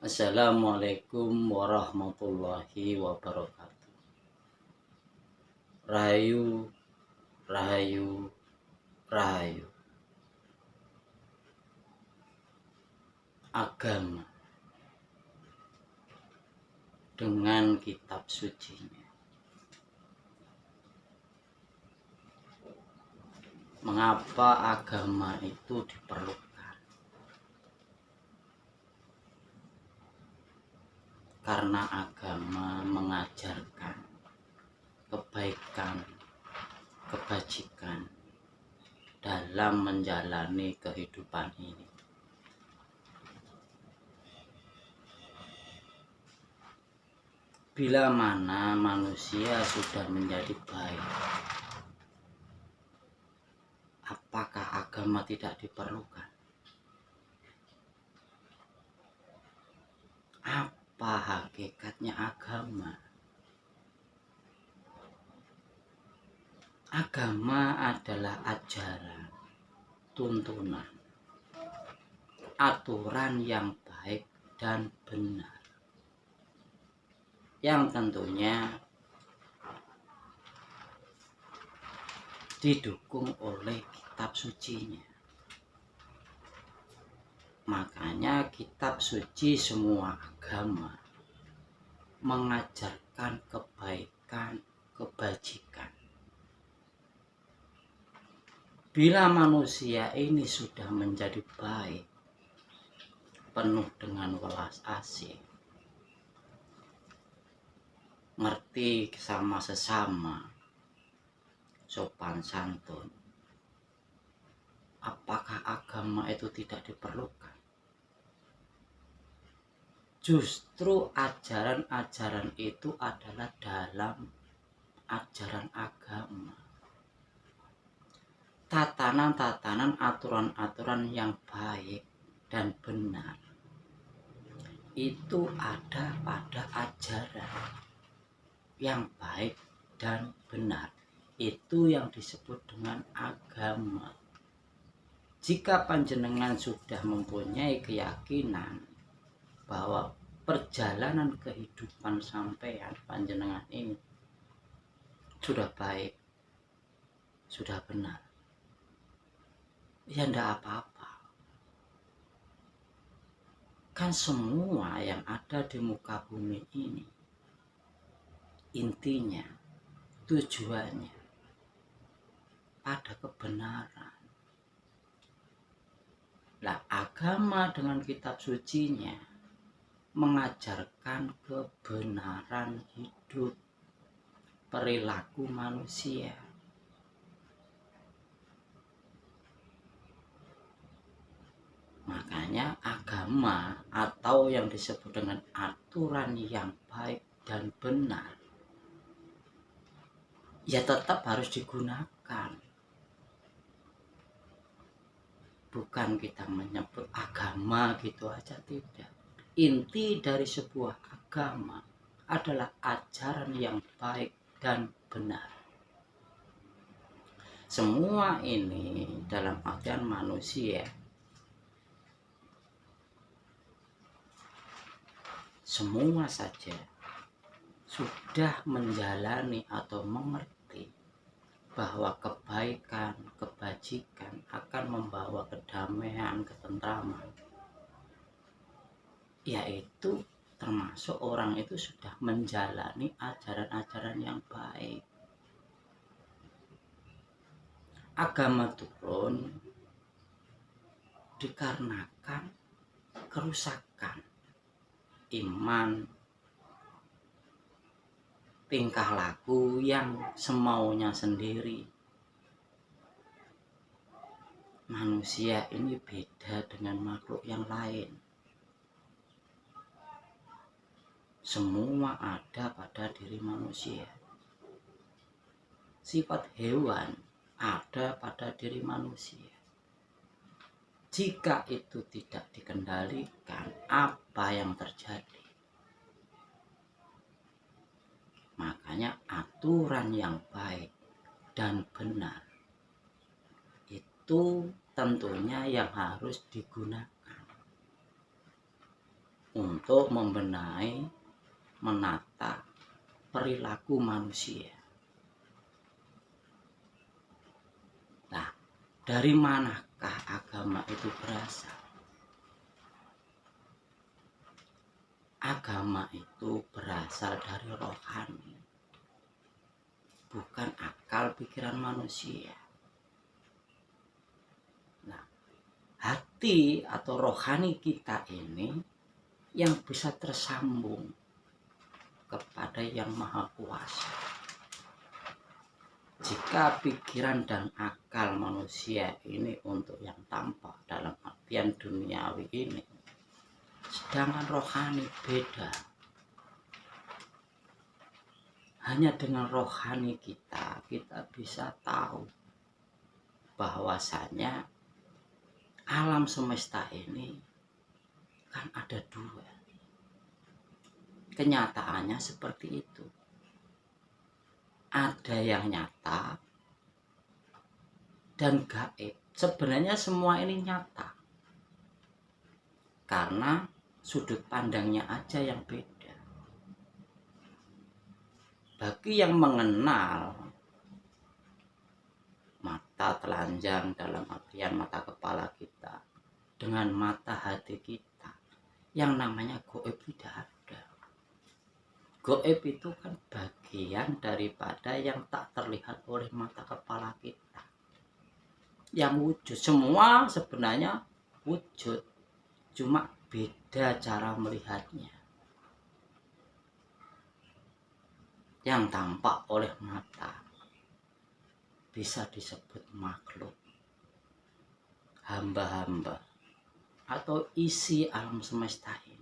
Assalamualaikum warahmatullahi wabarakatuh. Rahayu, rahayu, rahayu. Agama dengan kitab sucinya. Mengapa agama itu diperlukan? Karena agama mengajarkan kebaikan, kebajikan dalam menjalani kehidupan ini. Bila mana manusia sudah menjadi baik, apakah agama tidak diperlukan? Apa hakikatnya agama? Agama adalah ajaran, tuntunan, aturan yang baik dan benar, yang tentunya didukung oleh kitab sucinya. Makanya kitab suci semua agama mengajarkan kebaikan, kebajikan. Bila manusia ini sudah menjadi baik, penuh dengan welas asih, ngerti sama sesama, sopan santun, apakah agama itu tidak diperlukan? Justru ajaran-ajaran itu adalah dalam ajaran agama. Tatanan-tatanan, aturan-aturan yang baik dan benar itu ada pada ajaran yang baik dan benar. Itu yang disebut dengan agama. Jika panjenengan sudah mempunyai keyakinan bahwa perjalanan kehidupan sampean panjenengan ini sudah baik, sudah benar, ya ndak apa-apa. Kan semua yang ada di muka bumi ini intinya, tujuannya pada kebenaran. Lah, agama dengan kitab sucinya mengajarkan kebenaran hidup, perilaku manusia. Makanya agama atau yang disebut dengan aturan yang baik dan benar ya tetap harus digunakan. Bukan kita menyebut agama gitu aja, tidak. Inti dari sebuah agama adalah ajaran yang baik dan benar. Semua ini dalam artian manusia, semua saja sudah menjalani atau mengerti bahwa kebaikan, kebajikan akan membawa kedamaian, ketentraman. Yaitu termasuk orang itu sudah menjalani ajaran-ajaran yang baik. Agama turun dikarenakan kerusakan iman, tingkah laku yang semaunya sendiri. Manusia ini beda dengan makhluk yang lain. Semua ada pada diri manusia. Sifat hewan ada pada diri manusia. Jika itu tidak dikendalikan, apa yang terjadi? Makanya aturan yang baik dan benar itu tentunya yang harus digunakan untuk membenahi, menata perilaku manusia. Nah, dari manakah agama itu berasal? Agama itu berasal dari rohani, bukan akal pikiran manusia. Nah, hati atau rohani kita ini yang bisa tersambung kepada Yang Maha Kuasa. Jika pikiran dan akal manusia ini untuk yang tampak dalam artian duniawi ini, sedangkan rohani beda. Hanya dengan rohani kita bisa tahu bahwasanya alam semesta ini kan ada dua. Kenyataannya seperti itu. Ada yang nyata dan gaib. Sebenarnya semua ini nyata, karena sudut pandangnya aja yang beda. Bagi yang mengenal mata telanjang dalam artian mata kepala kita dengan mata hati kita, yang namanya gaib tidak ada. Gaib itu kan bagian daripada yang tak terlihat oleh mata kepala kita. Yang wujud, semua sebenarnya wujud, cuma beda cara melihatnya. Yang tampak oleh mata bisa disebut makhluk, hamba-hamba, atau isi alam semesta ini.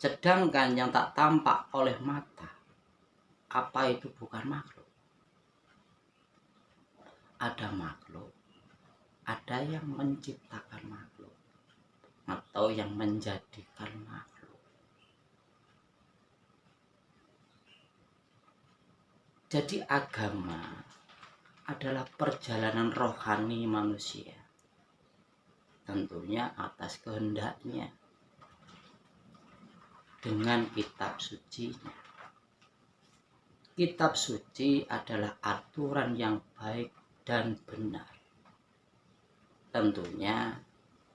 Sedangkan yang tak tampak oleh mata, apa itu bukan makhluk? Ada makhluk, ada yang menciptakan makhluk, atau yang menjadikan makhluk. Jadi agama adalah perjalanan rohani manusia, tentunya atas kehendaknya, dengan kitab sucinya. Kitab suci adalah aturan yang baik dan benar. Tentunya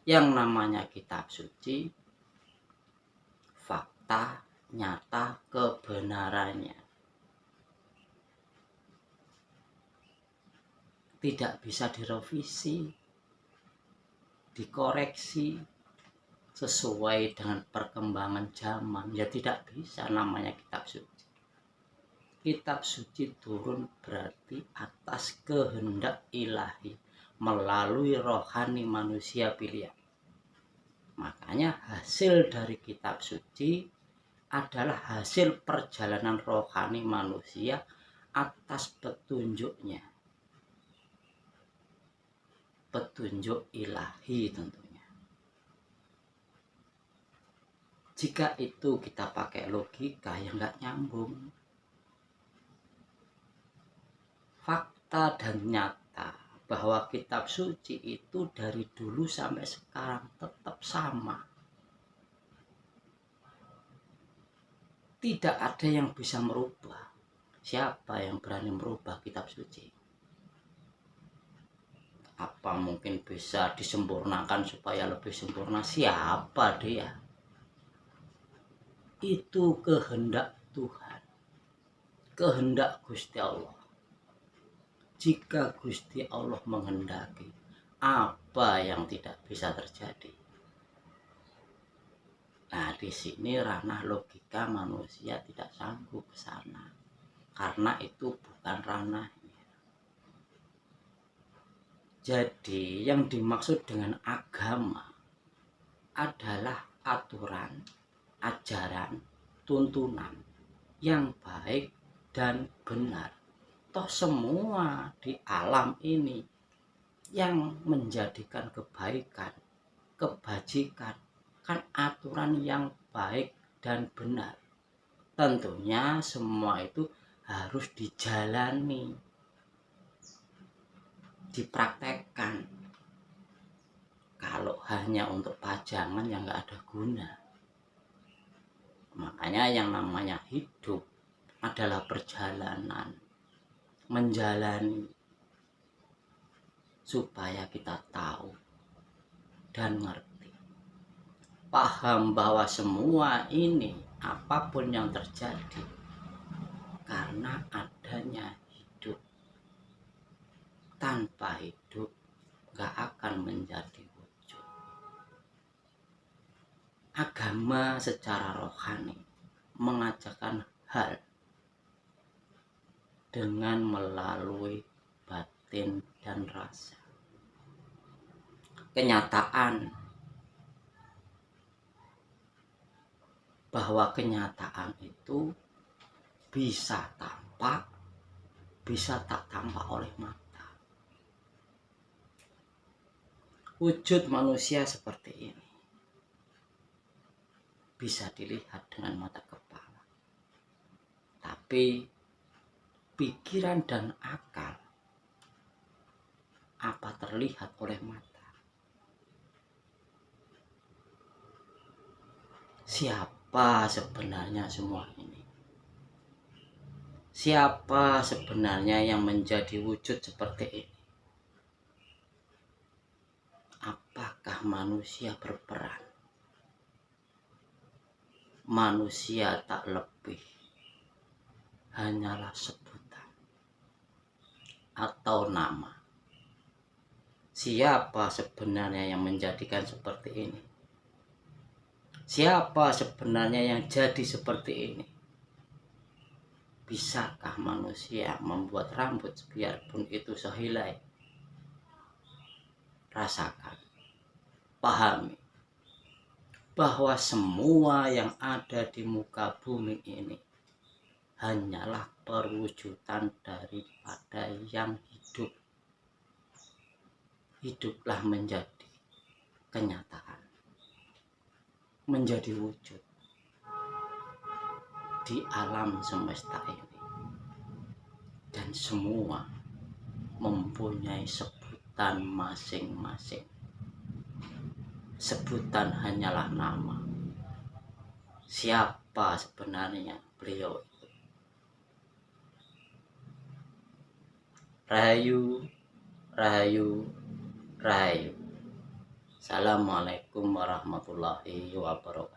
yang namanya kitab suci, fakta nyata kebenarannya tidak bisa direvisi, dikoreksi sesuai dengan perkembangan zaman. Ya tidak bisa namanya kitab suci. Kitab suci turun berarti atas kehendak ilahi melalui rohani manusia pilihan. Makanya hasil dari kitab suci adalah hasil perjalanan rohani manusia atas petunjuknya, petunjuk ilahi tentunya. Jika itu kita pakai logika yang nggak nyambung. Fakta dan nyata bahwa kitab suci itu dari dulu sampai sekarang tetap sama. Tidak ada yang bisa merubah. Siapa yang berani merubah kitab suci? Apa mungkin bisa disempurnakan supaya lebih sempurna? Siapa dia? Itu kehendak Tuhan, kehendak Gusti Allah. Jika Gusti Allah menghendaki, apa yang tidak bisa terjadi? Nah, di sini ranah logika manusia tidak sanggup ke sana, karena itu bukan ranahnya. Jadi yang dimaksud dengan agama adalah aturan, ajaran, tuntunan yang baik dan benar. Toh semua di alam ini yang menjadikan kebaikan, kebajikan, kan aturan yang baik dan benar. Tentunya semua itu harus dijalani, dipraktekkan. Kalau hanya untuk pajangan yang nggak ada guna. Makanya yang namanya hidup adalah perjalanan, menjalani, supaya kita tahu dan ngerti, paham bahwa semua ini apapun yang terjadi karena adanya hidup. Tanpa hidup gak akan menjadi wujud. Agama secara rohani mengajarkan hal dengan melalui batin dan rasa. Kenyataan, bahwa kenyataan itu bisa tampak, bisa tak tampak oleh mata. Wujud manusia seperti ini bisa dilihat dengan mata kepala, tapi pikiran dan akal apa terlihat oleh mata? Siapa sebenarnya semua ini? Siapa sebenarnya yang menjadi wujud seperti ini? Apakah manusia berperan? Manusia tak lebih hanyalah sebutan atau nama. Siapa sebenarnya yang menjadikan seperti ini? Siapa sebenarnya yang jadi seperti ini? Bisakah manusia membuat rambut biarpun itu sehelai? Rasakan, pahami bahwa semua yang ada di muka bumi ini hanyalah perwujudan daripada yang hidup. Hiduplah menjadi kenyataan, menjadi wujud di alam semesta ini, dan semua mempunyai sebutan masing-masing. Sebutan hanyalah nama. Siapa sebenarnya beliau itu? Rahayu, rahayu, rahayu. Assalamualaikum warahmatullahi wabarakatuh.